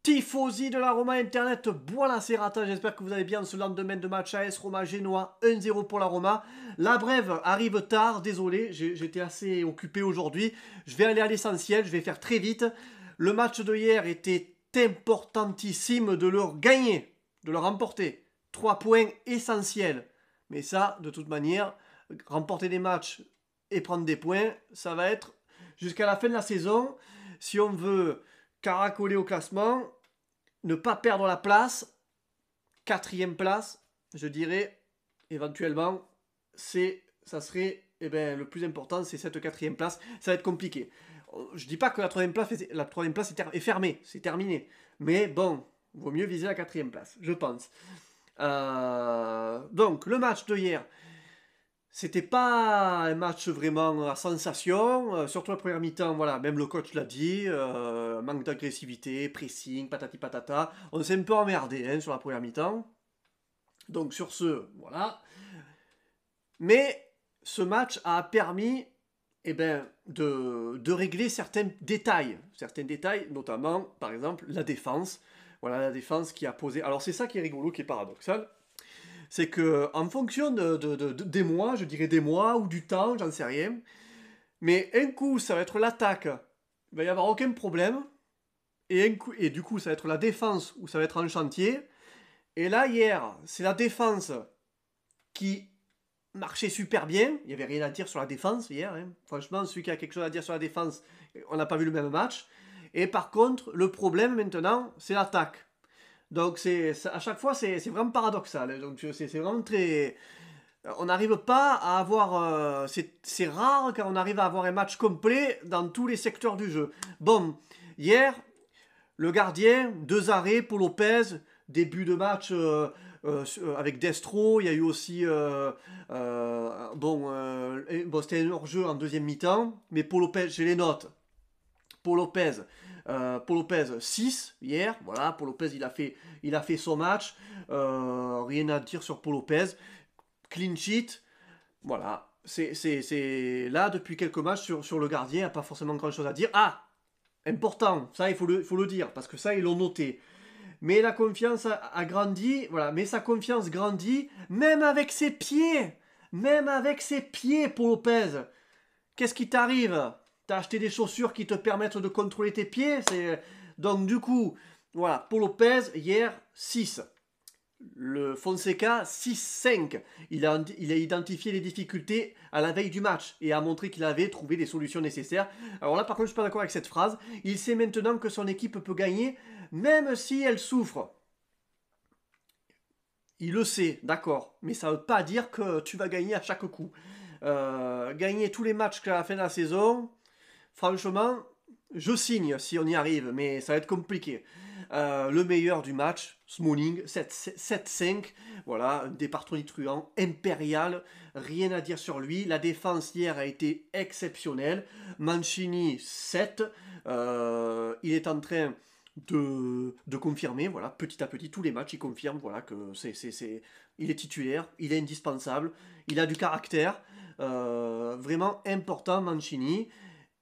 Tifosi de la Roma Internet, buonasera, j'espère que vous allez bien ce lendemain de match AS Roma Genoa, 1-0 pour la Roma. La brève arrive tard, désolé, j'étais assez occupé aujourd'hui. Je vais aller à l'essentiel, je vais faire très vite. Le match de hier était importantissime de le gagner, de le remporter. 3 points essentiels. Mais ça, de toute manière, remporter des matchs et prendre des points, ça va être jusqu'à la fin de la saison. Si on veut caracoler au classement, ne pas perdre la place, 4e place, je dirais, éventuellement, ça serait, le plus important, c'est cette 4e place. Ça va être compliqué. Je dis pas que la 3e place est fermée, c'est terminé. Mais bon, vaut mieux viser la 4e place, je pense. Donc, le match de hier, c'était pas un match vraiment à sensation, surtout la première mi-temps, voilà, même le coach l'a dit, manque d'agressivité, pressing, patati patata. On s'est un peu emmerdé hein, sur la première mi-temps. Donc sur ce, voilà. Mais ce match a permis de régler certains détails, notamment, par exemple, la défense. Voilà, la défense qui a posé... Alors c'est ça qui est rigolo, qui est paradoxal. C'est que en fonction des mois, je dirais des mois ou du temps, j'en sais rien, mais un coup ça va être l'attaque, il va y avoir aucun problème, et du coup ça va être la défense où ça va être en chantier, et là hier c'est la défense qui marchait super bien, il n'y avait rien à dire sur la défense hier, hein. Franchement celui qui a quelque chose à dire sur la défense, on n'a pas vu le même match, et par contre le problème maintenant c'est l'attaque. Donc à chaque fois c'est vraiment paradoxal. Donc c'est vraiment très... On n'arrive pas à avoir... c'est rare quand on arrive à avoir un match complet dans tous les secteurs du jeu. Bon, hier, le gardien, 2 arrêts pour Lopez, début de match avec Destro, il y a eu aussi... c'était un hors-jeu en deuxième mi-temps, mais pour Lopez, j'ai les notes. Paul Lopez 6 hier, voilà, Paul Lopez il a fait son match, rien à dire sur Paul Lopez, clean sheet, voilà, c'est là depuis quelques matchs sur le gardien, il n'y a pas forcément grand chose à dire. Ah, important, ça il faut le dire, parce que ça ils l'ont noté. Mais la confiance a grandi, voilà, mais sa confiance grandit, même avec ses pieds, Paul Lopez. Qu'est-ce qui t'arrive? T'as acheté des chaussures qui te permettent de contrôler tes pieds. Donc du coup, voilà, Paul Lopez, hier, 6. Le Fonseca, 6-5. Il a identifié les difficultés à la veille du match et a montré qu'il avait trouvé les solutions nécessaires. Alors là, par contre, je ne suis pas d'accord avec cette phrase. Il sait maintenant que son équipe peut gagner, même si elle souffre. Il le sait, d'accord, mais ça ne veut pas dire que tu vas gagner à chaque coup. Gagner tous les matchs à la fin de la saison, franchement, je signe si on y arrive, mais ça va être compliqué. Le meilleur du match, Smalling, 7-5, voilà, un départ tonitruant, impérial, rien à dire sur lui. La défense hier a été exceptionnelle. Mancini, 7, il est en train de confirmer, voilà, petit à petit, tous les matchs, il confirme, voilà, que il est titulaire, il est indispensable, il a du caractère, vraiment important, Mancini.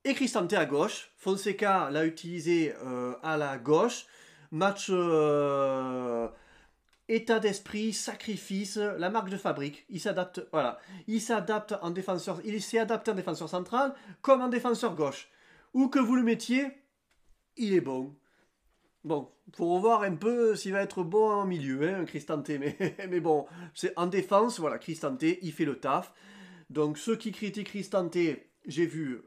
Et Cristante à gauche, Fonseca l'a utilisé à la gauche, match état d'esprit, sacrifice, la marque de fabrique, il s'adapte, voilà, il s'est adapté en défenseur central comme en défenseur gauche. Où que vous le mettiez, il est bon. Bon, faut voir un peu s'il va être bon en milieu, hein, Cristante, mais bon, c'est en défense, voilà, Cristante, il fait le taf. Donc ceux qui critiquent Cristante, j'ai vu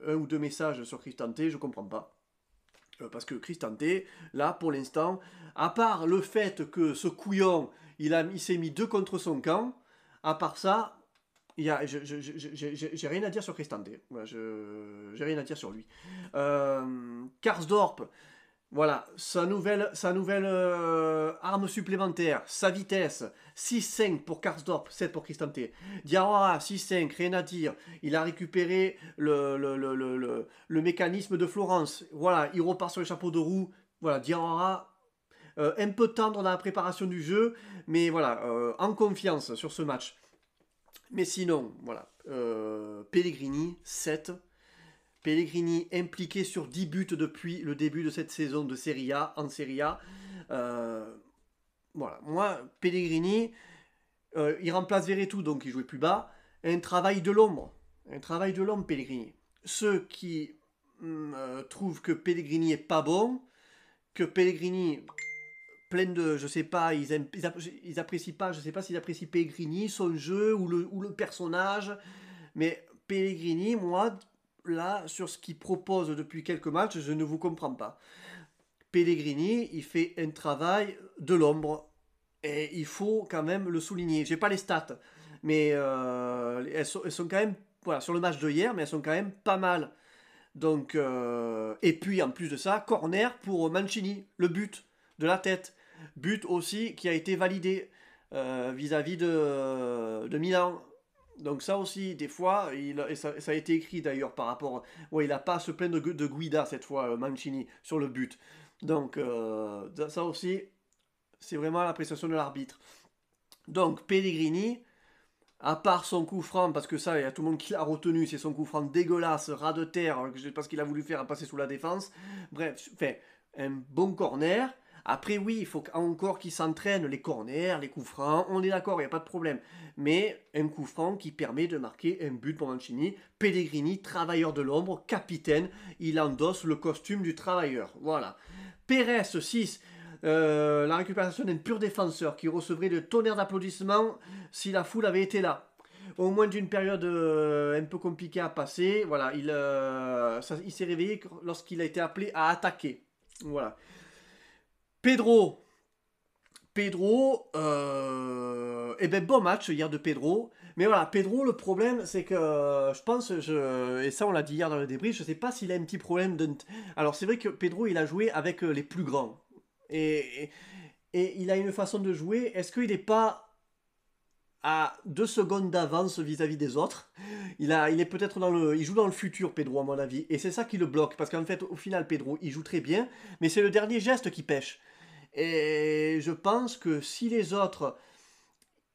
un ou deux messages sur Cristante, je comprends pas. Parce que Cristante, là, pour l'instant, à part le fait que ce couillon, il s'est mis 2 contre son camp, à part ça, j'ai rien à dire sur Cristante. Voilà, j'ai rien à dire sur lui. Karsdorp, voilà, sa nouvelle arme supplémentaire, sa vitesse, 6-5 pour Karsdorp, 7 pour Cristante. Diawara, 6-5, rien à dire. Il a récupéré le mécanisme de Florence. Voilà, il repart sur le chapeau de roue. Voilà, Diawara, un peu tendre dans la préparation du jeu, mais voilà, en confiance sur ce match. Mais sinon, voilà, Pellegrini, 7. Pellegrini impliqué sur 10 buts depuis le début de cette saison de Serie A, en Serie A. Voilà, moi, Pellegrini, il remplace Verretou, donc il jouait plus bas. Un travail de l'ombre. Un travail de l'ombre, Pellegrini. Ceux qui trouvent que Pellegrini est pas bon, que Pellegrini, plein de, je sais pas, ils apprécient pas, je sais pas s'ils apprécient Pellegrini, son jeu ou le personnage, mais Pellegrini, moi, là, sur ce qu'il propose depuis quelques matchs, je ne vous comprends pas. Pellegrini, il fait un travail de l'ombre. Et il faut quand même le souligner. J'ai pas les stats, mais elles sont quand même, voilà, sur le match de hier, mais elles sont quand même pas mal. Donc, et puis en plus de ça, corner pour Mancini, le but de la tête. But aussi qui a été validé vis-à-vis de Milan. Donc ça aussi, des fois, et ça a été écrit d'ailleurs par rapport... Ouais, il n'a pas à se plaindre de Guida cette fois, Mancini, sur le but. Donc ça aussi, c'est vraiment l'appréciation de l'arbitre. Donc Pellegrini, à part son coup franc, parce que ça, il y a tout le monde qui l'a retenu, c'est son coup franc dégueulasse, ras de terre, parce qu'il a voulu faire passer sous la défense. Bref, fait un bon corner. Après, oui, il faut encore qu'il s'entraîne, les corners, les coups francs, on est d'accord, il n'y a pas de problème. Mais un coup franc qui permet de marquer un but pour Mancini. Pellegrini, travailleur de l'ombre, capitaine, il endosse le costume du travailleur. Voilà. Pérez, 6. La récupération d'un pur défenseur qui recevrait de tonnerres d'applaudissements si la foule avait été là. Au moins d'une période un peu compliquée à passer, voilà, il s'est réveillé lorsqu'il a été appelé à attaquer. Voilà. Pedro, eh ben bon match hier de Pedro. Mais voilà, Pedro, le problème, c'est que je pense, et ça on l'a dit hier dans le débrief, je sais pas s'il a un petit problème de... Alors c'est vrai que Pedro, il a joué avec les plus grands. Et, et il a une façon de jouer. Est-ce qu'il n'est pas à 2 secondes d'avance vis-à-vis des autres? Il est peut-être il joue dans le futur, Pedro, à mon avis. Et c'est ça qui le bloque. Parce qu'en fait, au final, Pedro, il joue très bien. Mais c'est le dernier geste qui pêche. Et je pense que si les autres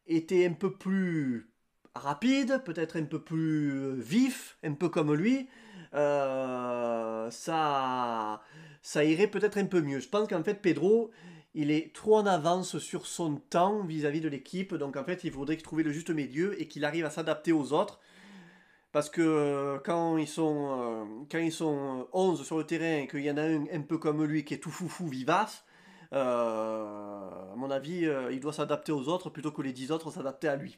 étaient un peu plus rapides, peut-être un peu plus vifs, un peu comme lui, ça irait peut-être un peu mieux. Je pense qu'en fait, Pedro, il est trop en avance sur son temps vis-à-vis de l'équipe. Donc en fait, il faudrait trouver le juste milieu et qu'il arrive à s'adapter aux autres. Parce que quand ils sont 11 sur le terrain et qu'il y en a un peu comme lui qui est tout foufou, vivace, à mon avis, il doit s'adapter aux autres plutôt que les 10 autres s'adapter à lui.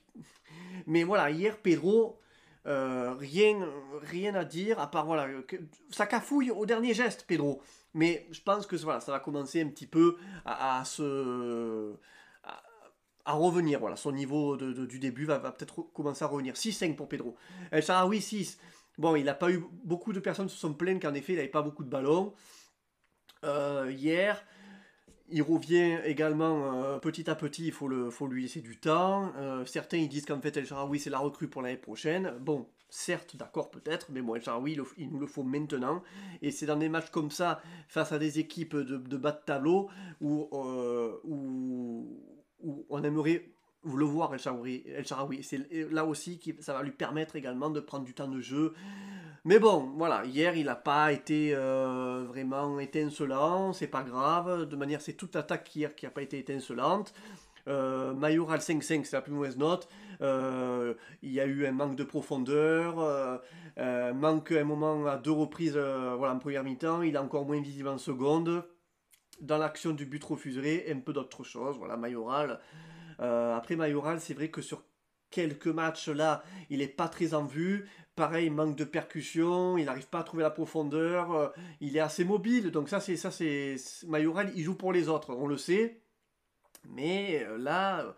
Mais voilà, hier, Pedro, rien à dire, à part, voilà, ça cafouille au dernier geste, Pedro. Mais je pense que voilà, ça va commencer un petit peu à, à revenir. Voilà, son niveau du début va peut-être commencer à revenir. 6-5 pour Pedro. El Shaarawy, 6. Bon, il n'a pas eu... Beaucoup de personnes se sont plaintes qu'en effet, il n'avait pas beaucoup de ballons. Hier, il revient également petit à petit, faut lui laisser du temps. Certains ils disent qu'en fait El Shaarawy c'est la recrue pour l'année prochaine. Bon, certes, d'accord peut-être, mais bon, El Shaarawy il nous le faut maintenant. Et c'est dans des matchs comme ça, face à des équipes de bas de tableau, où on aimerait le voir El Shaarawy. C'est là aussi que ça va lui permettre également de prendre du temps de jeu. Mais bon, voilà, hier il n'a pas été vraiment étincelant, c'est pas grave. De manière, c'est toute l'attaque hier qui n'a pas été étincelante. Mayoral 5-5, c'est la plus mauvaise note. Il y a eu un manque de profondeur, manque à un moment à 2 reprises voilà, en première mi-temps. Il est encore moins visible en seconde. Dans l'action du but refusé, un peu d'autres choses. Voilà, Mayoral. Après Mayoral, c'est vrai que sur quelques matchs là, il n'est pas très en vue. Pareil, manque de percussion, il n'arrive pas à trouver la profondeur, il est assez mobile. Donc ça c'est Mayoral, il joue pour les autres, on le sait. Mais là,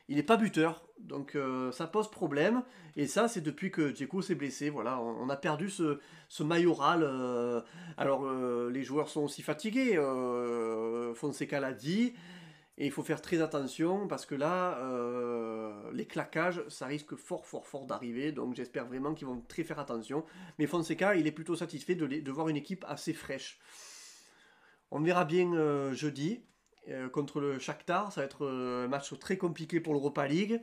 il n'est pas buteur. Donc ça pose problème. Et ça, c'est depuis que Dzeko s'est blessé. Voilà, on a perdu ce Mayoral. Alors, les joueurs sont aussi fatigués. Fonseca l'a dit. Et il faut faire très attention parce que là, les claquages, ça risque fort, fort, fort d'arriver. Donc j'espère vraiment qu'ils vont très faire attention. Mais Fonseca, il est plutôt satisfait de voir une équipe assez fraîche. On verra bien jeudi contre le Shakhtar. Ça va être un match très compliqué pour l'Europa League.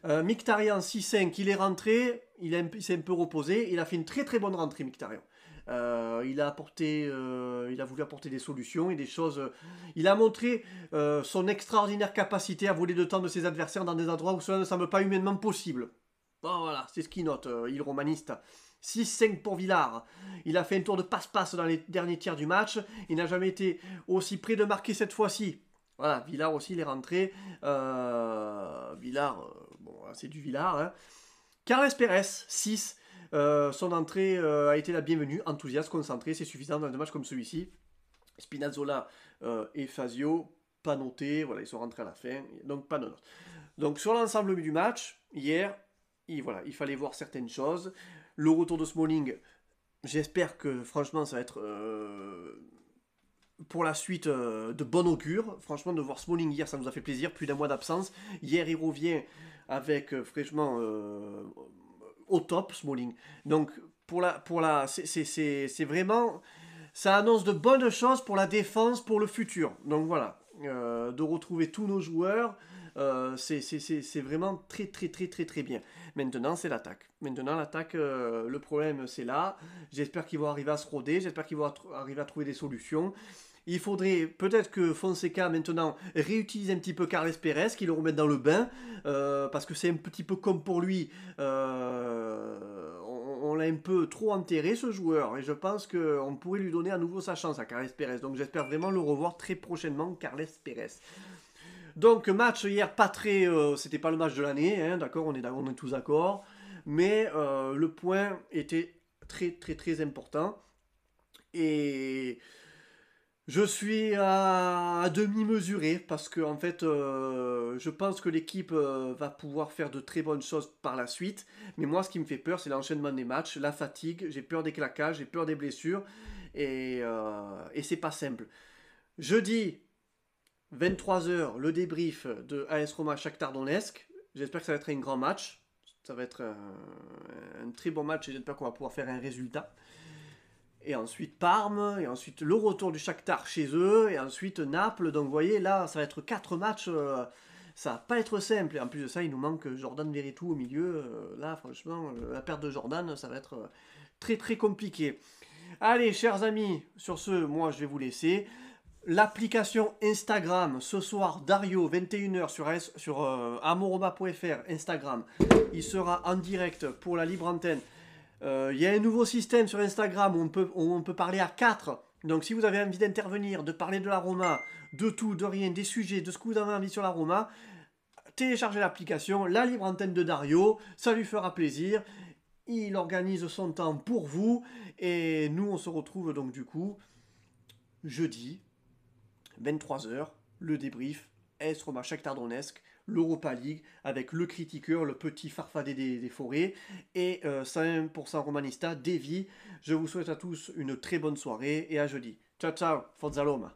Mkhitaryan 6-5, il est rentré, il s'est un peu reposé. Il a fait une très très bonne rentrée, Mkhitaryan. Il a voulu apporter des solutions et des choses. Il a montré son extraordinaire capacité à voler le temps de ses adversaires dans des endroits où cela ne semble pas humainement possible. Bon, voilà, c'est ce qu'il note, il romaniste. 6-5 pour Villard. Il a fait un tour de passe-passe dans les derniers tiers du match. Il n'a jamais été aussi près de marquer cette fois-ci. Voilà, Villard aussi, il est rentré. Villard, bon, c'est du Villard. Hein. Carles Pérez, 6. Son entrée a été la bienvenue. Enthousiaste, concentré, c'est suffisant dans un match comme celui-ci. Spinazzola et Fazio, pas notés. Voilà, ils sont rentrés à la fin. Donc, pas de notes. Donc, sur l'ensemble du match, hier, il fallait voir certaines choses. Le retour de Smalling, j'espère que franchement ça va être pour la suite de bon augure. Franchement, de voir Smalling hier, ça nous a fait plaisir. Plus d'un mois d'absence. Hier, il revient avec fraîchement au top, Smalling. Donc, c'est vraiment. Ça annonce de bonnes choses pour la défense, pour le futur. Donc voilà, de retrouver tous nos joueurs, c'est vraiment très très très très très bien. Maintenant, c'est l'attaque. Maintenant, l'attaque, le problème, c'est là. J'espère qu'ils vont arriver à se roder. J'espère qu'ils vont arriver à trouver des solutions. Il faudrait peut-être que Fonseca maintenant réutilise un petit peu Carles Pérez, qu'il le remette dans le bain, parce que c'est un petit peu comme pour lui. On l'a un peu trop enterré ce joueur, et je pense qu'on pourrait lui donner à nouveau sa chance à Carles Pérez. Donc j'espère vraiment le revoir très prochainement, Carles Pérez. Donc match hier pas très, c'était pas le match de l'année, hein, d'accord, on est tous d'accord, mais le point était très très très important. Et je suis à demi mesuré parce que en fait, je pense que l'équipe va pouvoir faire de très bonnes choses par la suite. Mais moi, ce qui me fait peur, c'est l'enchaînement des matchs, la fatigue. J'ai peur des claquages, j'ai peur des blessures, et c'est pas simple. Jeudi, 23 h, le débrief de AS Roma Shakhtar Donetsk. J'espère que ça va être un grand match. Ça va être un très bon match et j'espère qu'on va pouvoir faire un résultat. Et ensuite Parme, et ensuite le retour du Shakhtar chez eux, et ensuite Naples. Donc vous voyez, là, ça va être 4 matchs, ça va pas être simple. Et en plus de ça, il nous manque Jordan Veretout au milieu. Là, franchement, la perte de Jordan, ça va être très très compliqué. Allez, chers amis, sur ce, moi, je vais vous laisser. L'application Instagram, ce soir, Dario, 21 h sur amoroma.fr, Instagram. Il sera en direct pour la libre antenne. Il y a un nouveau système sur Instagram où on peut parler à 4. Donc si vous avez envie d'intervenir, de parler de la Roma, de tout, de rien, des sujets, de ce que vous avez envie sur la Roma, téléchargez l'application, la libre antenne de Dario, ça lui fera plaisir. Il organise son temps pour vous. Et nous, on se retrouve donc du coup jeudi, 23 h, le débrief, AS Roma Shakhtar Donetsk, l'Europa League, avec le critiqueur, le petit farfadet des forêts, et 101% Romanista, Davy. Je vous souhaite à tous une très bonne soirée, et à jeudi. Ciao ciao, Forza Roma.